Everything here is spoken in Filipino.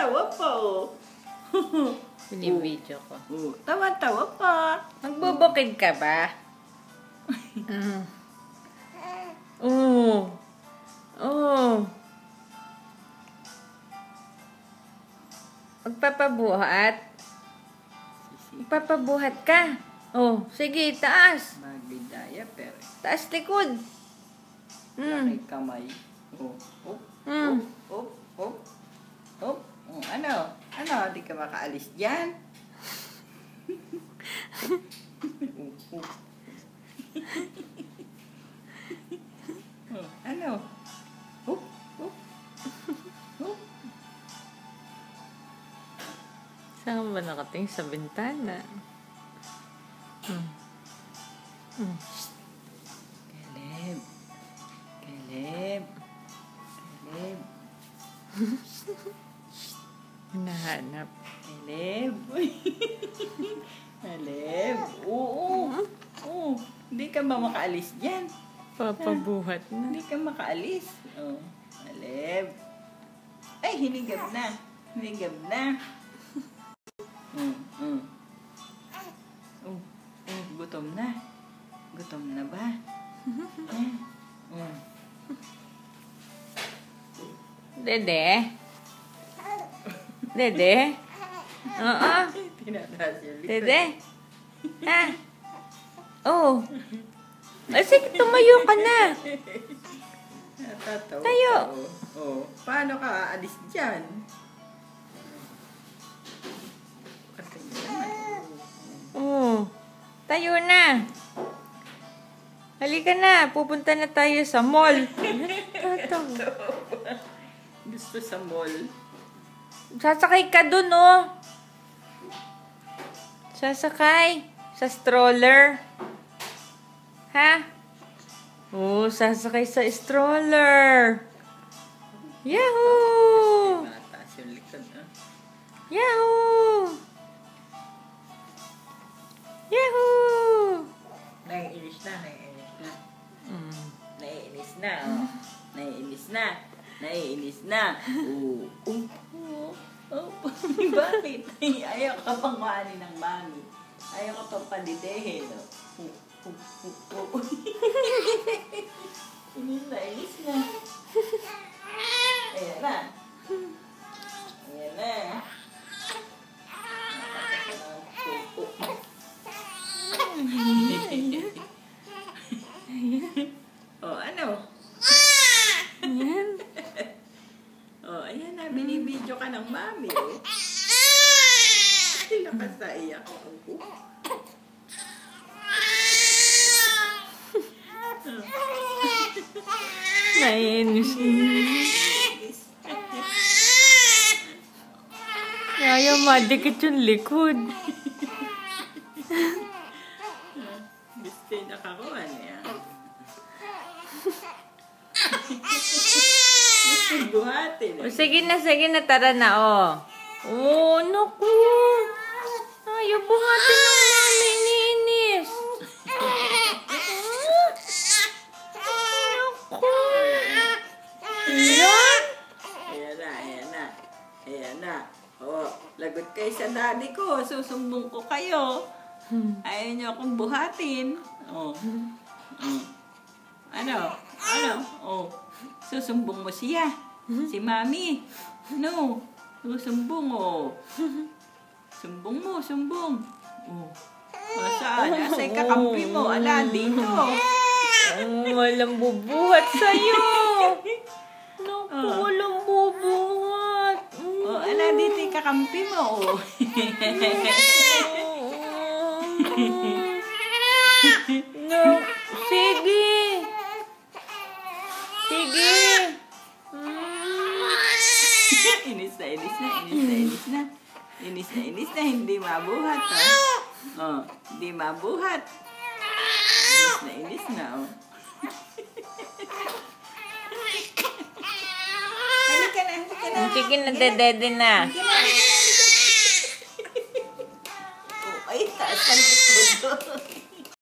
Tawan-tawa pa, oh. Binibidyo ko. Tawan-tawa pa. Magbubukid ka ba? Oo. Oo. Magpapabuhat? Magpapabuhat ka? Oh, sige, taas. Magbidaya, pero. Taas likod. Laki kamay. Oh. Ano? Di ka makaalis dyan? Ano? Saan ba nakating sa bintana? Caleb. Hinahanap. Caleb. Oo. Hindi ka ba makaalis dyan? Papabuhat na. Hindi ka makaalis. Oh, Caleb. Ay, hinigab na. Gutom na ba? Dede? Dede? Oo. Tinataas yung likod. Dede? Ha? Oh. Sige, tumayo ka na. Natatawa Tayo. ka, oh. Paano ka aalis dyan? Kasi naman. Oh. Tayo na. Halika na. Pupunta na tayo sa mall. Gusto sa mall. Sasakay ka dun, oh. Sasakay. Sa stroller. Ha? Oh, sasakay sa stroller. Yahoo! Mataas yung likod, ah. Yahoo! Yahoo! Naiinis na. Naiinis na. Bakit? Ayaw ka pang maani ng mami. Ayaw ka pang palidehin. Inis na. Ayan na. Oh, ano? Ayan na. Binibidyo ka ng mami, oh. Lakas na iyak ako. Naiinis. Ayaw madikit yung likod. Gusto yung nakakuha niya. Gusto yung buhatin. O, sige na, tara na, oh. Oh, naku. Ayaw buhatin ng mami, iniinis. Naku. Ayan na. Oh, lagot kayo sa daddy ko. Susumbong ko kayo. Ayaw niyo akong buhatin. Oh. Ano? Oh. Susumbong mo siya. Si mami. No. Susumbong, oh. Sumbong. Oh. Saan? Asa yung kakampi mo? Ala, dito. Walang bubuhat sa'yo. Naku, walang bubuhat. Ala, dito yung kakampi mo, oh. No, sige. Inis na, hindi mabuhat, ha? Oh, hindi mabuhat. Inis na, oh. Sige na, dede na.